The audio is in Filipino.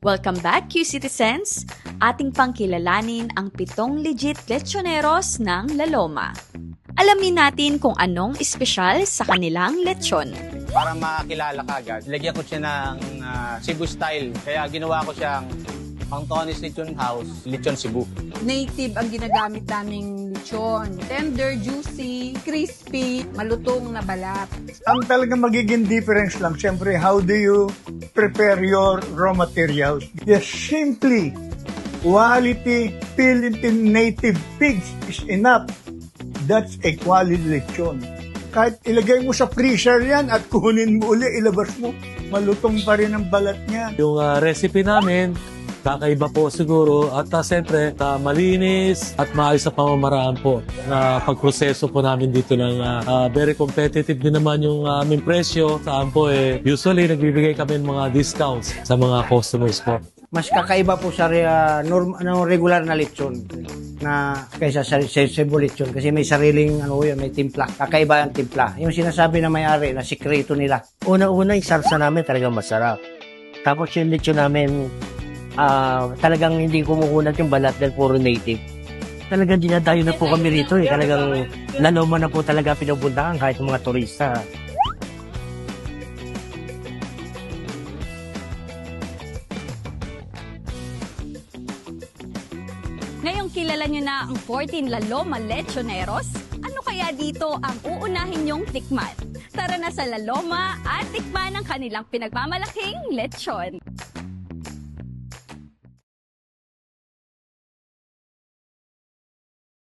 Welcome back, Q-Citizens! Ating pangkilalanin ang 7 legit lechoneros ng La Loma. Alamin natin kung anong espesyal sa kanilang lechon. Para makakilala ka agad, lagyan ko siya ng Cebu style. Kaya ginawa ko siyang Pangtonis Lechon House, Lechon Cebu. Native ang ginagamit naming lechon. Tender, juicy, crispy, malutong na balat. Ang talagang magiging difference lang, siyempre, how do you prepare your raw materials? Yes, simply, quality Philippine native pigs is enough. That's a quality lechon. Kahit ilagay mo sa freezer yan at kunin mo uli, ilabas mo, malutong pa rin ang balat niya. Yung recipe namin, kakaiba po siguro at siyempre malinis at maayos na pamamaraan po na pagproseso po namin dito ng very competitive din naman yung aming presyo. Saan po usually nagbibigay kami ng mga discounts sa mga customers po. Mas kakaiba po sa regular na lechon na kaysa sa Cebu lechon kasi may sariling may timpla. Kakaiba ang timpla. Yung sinasabi na may-ari na sikreto nila. Una-una yung sarsa namin talagang masarap. Tapos yung lechon namin talagang hindi kumukunat yung balat dahil puro native. Talagang dinadayo na po kami rito Talagang La Loma na po talaga pinupuntahan kahit yung mga turista. Ngayong kilala nyo na ang 14 La Loma Lechoneros, ano kaya dito ang uunahin nyong tikman? Tara na sa La Loma at tikman ang kanilang pinagmamalaking lechon.